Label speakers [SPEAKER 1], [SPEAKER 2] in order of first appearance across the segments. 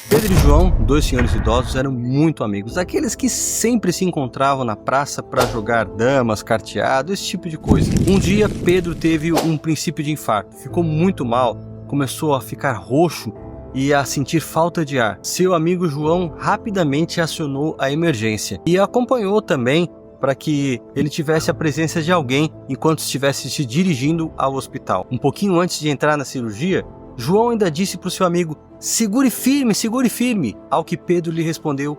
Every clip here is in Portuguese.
[SPEAKER 1] Pedro e João, dois senhores idosos, eram muito amigos, aqueles que sempre se encontravam na praça para jogar damas, carteado, esse tipo de coisa. Um dia, Pedro teve um princípio de infarto, ficou muito mal, começou a ficar roxo e a sentir falta de ar. Seu amigo João rapidamente acionou a emergência e acompanhou também para que ele tivesse a presença de alguém enquanto estivesse se dirigindo ao hospital. Um pouquinho antes de entrar na cirurgia, João ainda disse para o seu amigo: segure firme, ao que Pedro lhe respondeu: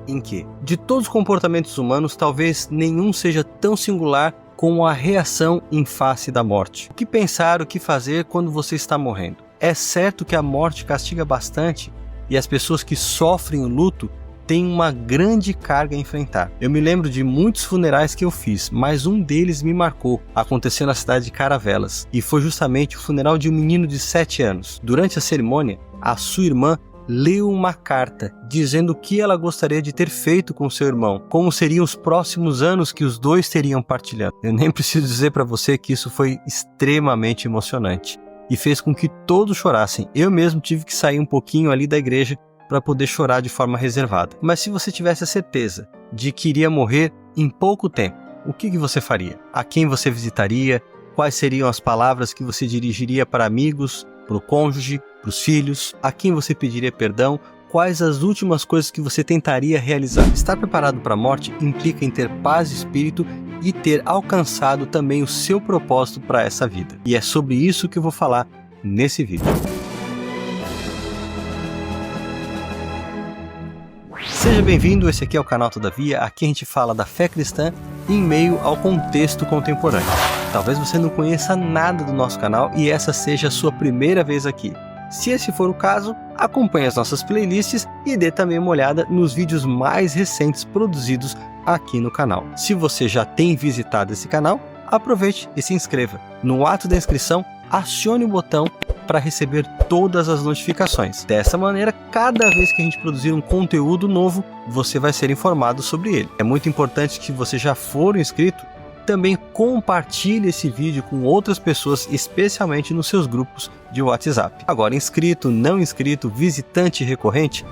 [SPEAKER 1] em quê? De todos os comportamentos humanos, talvez nenhum seja tão singular como a reação em face da morte. O que pensar, o que fazer quando você está morrendo? É certo que a morte castiga bastante e as pessoas que sofrem o luto têm uma grande carga a enfrentar. Eu me lembro de muitos funerais que eu fiz, mas um deles me marcou. Aconteceu na cidade de Caravelas e foi justamente o funeral de um menino de 7 anos. Durante a cerimônia, a sua irmã leu uma carta dizendo o que ela gostaria de ter feito com seu irmão, como seriam os próximos anos que os dois teriam partilhando. Eu nem preciso dizer para você que isso foi extremamente emocionante e fez com que todos chorassem. Eu mesmo tive que sair um pouquinho ali da igreja para poder chorar de forma reservada. Mas se você tivesse a certeza de que iria morrer em pouco tempo, o que você faria? A quem você visitaria? Quais seriam as palavras que você dirigiria para amigos, para o cônjuge, para os filhos? A quem você pediria perdão? Quais as últimas coisas que você tentaria realizar? Estar preparado para a morte implica em ter paz de espírito e ter alcançado também o seu propósito para essa vida. E é sobre isso que eu vou falar nesse vídeo. Seja bem-vindo, esse aqui é o canal Todavia, aqui a gente fala da fé cristã em meio ao contexto contemporâneo. Talvez você não conheça nada do nosso canal e essa seja a sua primeira vez aqui. Se esse for o caso, acompanhe as nossas playlists e dê também uma olhada nos vídeos mais recentes produzidos aqui no canal. Se você já tem visitado esse canal, aproveite e se inscreva. No ato da inscrição, acione o botão para receber todas as notificações. Dessa maneira, cada vez que a gente produzir um conteúdo novo, você vai ser informado sobre ele. É muito importante que você já for inscrito, também compartilhe esse vídeo com outras pessoas, especialmente nos seus grupos de WhatsApp. Agora, inscrito, não inscrito, visitante recorrente,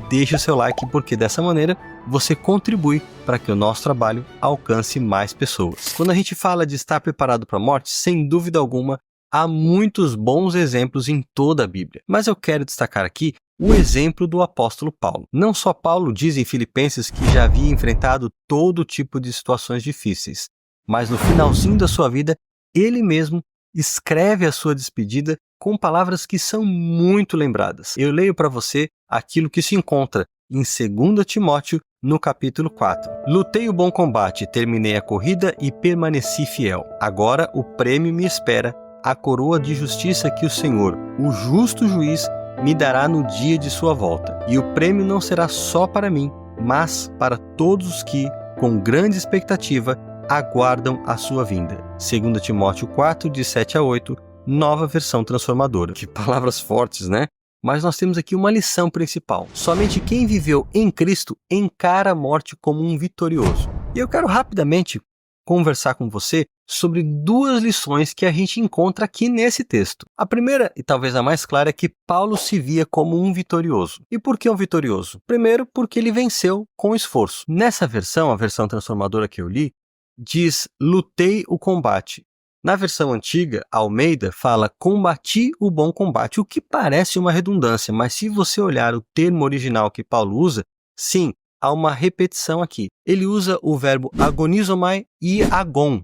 [SPEAKER 1] deixe o seu like, porque dessa maneira você contribui para que o nosso trabalho alcance mais pessoas. Quando a gente fala de estar preparado para a morte, sem dúvida alguma, há muitos bons exemplos em toda a Bíblia, mas eu quero destacar aqui o exemplo do apóstolo Paulo. Não só Paulo diz em Filipenses que já havia enfrentado todo tipo de situações difíceis, mas no finalzinho da sua vida, ele mesmo escreve a sua despedida com palavras que são muito lembradas. Eu leio para você aquilo que se encontra em 2 Timóteo, no capítulo 4. Lutei o bom combate, terminei a corrida e permaneci fiel. Agora o prêmio me espera, a coroa de justiça que o Senhor, o justo juiz, me dará no dia de sua volta. E o prêmio não será só para mim, mas para todos os que, com grande expectativa, aguardam a sua vinda. 2 Timóteo 4, de 7 a 8, nova versão transformadora. Que palavras fortes, né? Mas nós temos aqui uma lição principal. Somente quem viveu em Cristo encara a morte como um vitorioso. E eu quero rapidamente conversar com você sobre duas lições que a gente encontra aqui nesse texto. A primeira, e talvez a mais clara, é que Paulo se via como um vitorioso. E por que um vitorioso? Primeiro, porque ele venceu com esforço. Nessa versão, a versão transformadora que eu li, diz lutei o combate. Na versão antiga, Almeida fala combati o bom combate, o que parece uma redundância, mas se você olhar o termo original que Paulo usa, sim, há uma repetição aqui. Ele usa o verbo agonizomai e agon,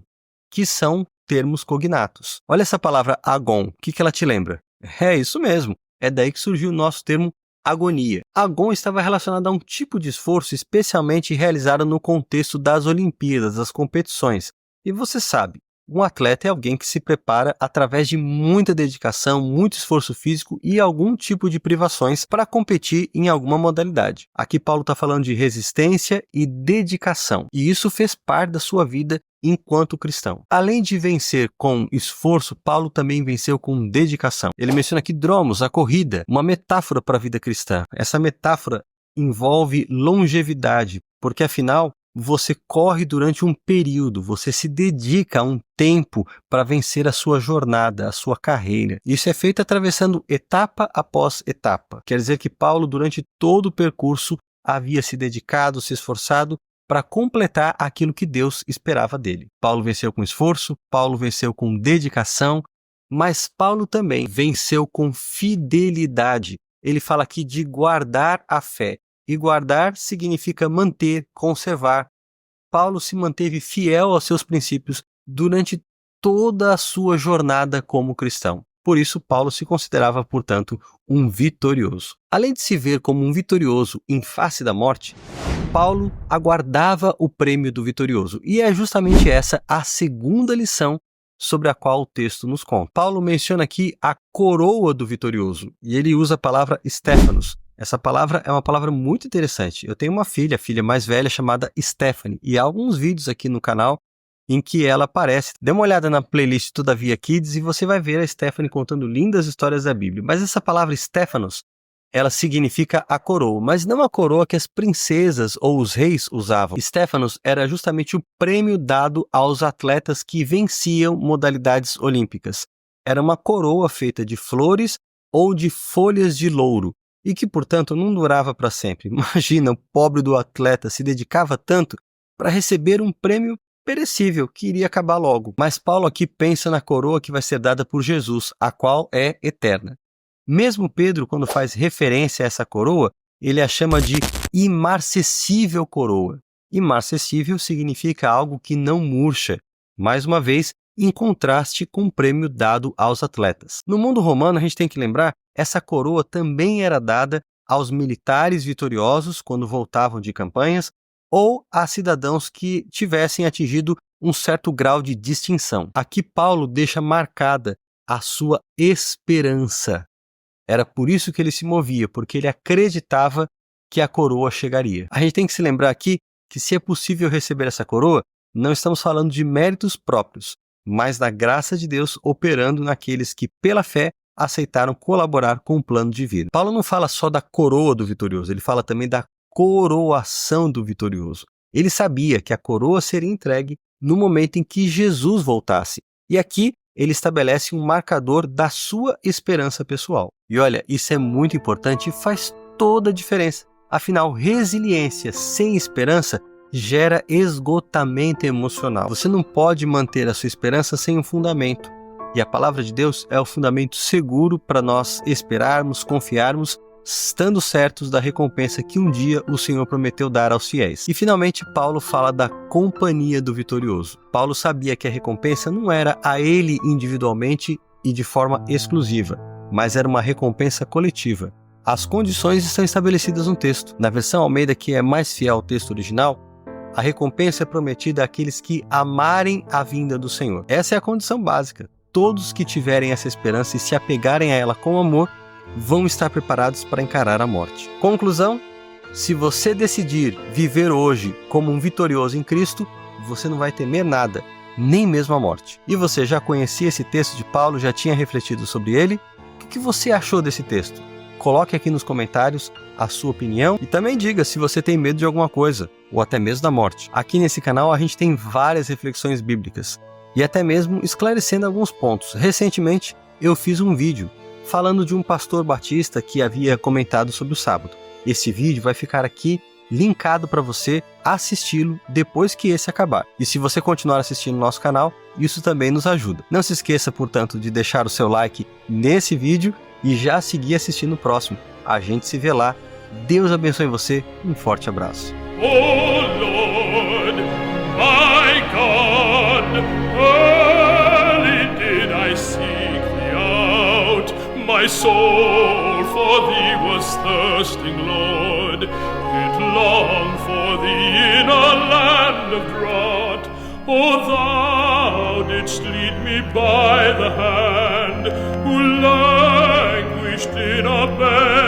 [SPEAKER 1] que são termos cognatos. Olha essa palavra agon, o que ela te lembra? É isso mesmo, é daí que surgiu o nosso termo agonia. Agon estava relacionado a um tipo de esforço especialmente realizado no contexto das Olimpíadas, das competições. E você sabe, um atleta é alguém que se prepara através de muita dedicação, muito esforço físico e algum tipo de privações para competir em alguma modalidade. Aqui Paulo está falando de resistência e dedicação, e isso fez parte da sua vida enquanto cristão. Além de vencer com esforço, Paulo também venceu com dedicação. Ele menciona aqui dromos, a corrida, uma metáfora para a vida cristã. Essa metáfora envolve longevidade, porque afinal, você corre durante um período, você se dedica a um tempo para vencer a sua jornada, a sua carreira. Isso é feito atravessando etapa após etapa. Quer dizer que Paulo, durante todo o percurso, havia se dedicado, se esforçado para completar aquilo que Deus esperava dele. Paulo venceu com esforço, Paulo venceu com dedicação, mas Paulo também venceu com fidelidade. Ele fala aqui de guardar a fé. E guardar significa manter, conservar. Paulo se manteve fiel aos seus princípios durante toda a sua jornada como cristão. Por isso, Paulo se considerava, portanto, um vitorioso. Além de se ver como um vitorioso em face da morte, Paulo aguardava o prêmio do vitorioso. E é justamente essa a segunda lição sobre a qual o texto nos conta. Paulo menciona aqui a coroa do vitorioso, e ele usa a palavra Stephanos. Essa palavra é uma palavra muito interessante. Eu tenho uma filha, a filha mais velha, chamada Stephanie, e há alguns vídeos aqui no canal em que ela aparece. Dê uma olhada na playlist Todavia Kids e você vai ver a Stephanie contando lindas histórias da Bíblia. Mas essa palavra Stephanos, ela significa a coroa, mas não a coroa que as princesas ou os reis usavam. Stephanos era justamente o prêmio dado aos atletas que venciam modalidades olímpicas. Era uma coroa feita de flores ou de folhas de louro, e que, portanto, não durava para sempre. Imagina, o pobre do atleta se dedicava tanto para receber um prêmio perecível, que iria acabar logo. Mas Paulo aqui pensa na coroa que vai ser dada por Jesus, a qual é eterna. Mesmo Pedro, quando faz referência a essa coroa, ele a chama de imarcessível coroa. Imarcessível significa algo que não murcha. Mais uma vez, em contraste com o prêmio dado aos atletas. No mundo romano, a gente tem que lembrar, essa coroa também era dada aos militares vitoriosos quando voltavam de campanhas ou a cidadãos que tivessem atingido um certo grau de distinção. Aqui Paulo deixa marcada a sua esperança. Era por isso que ele se movia, porque ele acreditava que a coroa chegaria. A gente tem que se lembrar aqui que se é possível receber essa coroa, não estamos falando de méritos próprios, mas da graça de Deus operando naqueles que, pela fé, aceitaram colaborar com o plano divino. Paulo não fala só da coroa do vitorioso, ele fala também da coroação do vitorioso. Ele sabia que a coroa seria entregue no momento em que Jesus voltasse. E aqui ele estabelece um marcador da sua esperança pessoal. E olha, isso é muito importante e faz toda a diferença. Afinal, resiliência sem esperança gera esgotamento emocional. Você não pode manter a sua esperança sem um fundamento. E a palavra de Deus é o fundamento seguro para nós esperarmos, confiarmos, estando certos da recompensa que um dia o Senhor prometeu dar aos fiéis. E finalmente Paulo fala da companhia do vitorioso. Paulo sabia que a recompensa não era a ele individualmente e de forma exclusiva, mas era uma recompensa coletiva. As condições estão estabelecidas no texto. Na versão Almeida, que é mais fiel ao texto original, a recompensa é prometida àqueles que amarem a vinda do Senhor. Essa é a condição básica. Todos que tiverem essa esperança e se apegarem a ela com amor, vão estar preparados para encarar a morte. Conclusão: se você decidir viver hoje como um vitorioso em Cristo, você não vai temer nada, nem mesmo a morte. E você já conhecia esse texto de Paulo, já tinha refletido sobre ele? O que você achou desse texto? Coloque aqui nos comentários a sua opinião e também diga se você tem medo de alguma coisa, ou até mesmo da morte. Aqui nesse canal a gente tem várias reflexões bíblicas e até mesmo esclarecendo alguns pontos. Recentemente eu fiz um vídeo falando de um pastor batista que havia comentado sobre o sábado. Esse vídeo vai ficar aqui linkado para você assisti-lo depois que esse acabar. E se você continuar assistindo o nosso canal, isso também nos ajuda. Não se esqueça, portanto, de deixar o seu like nesse vídeo e já seguir assistindo o próximo. A gente se vê lá. Deus abençoe você. Um forte abraço.
[SPEAKER 2] Oh Lord, my God, early did I seek thee out. My soul for thee was thirsting, Lord. It longed for thee in a land of drought. O thou didst lead me by the hand, who languished in a bed.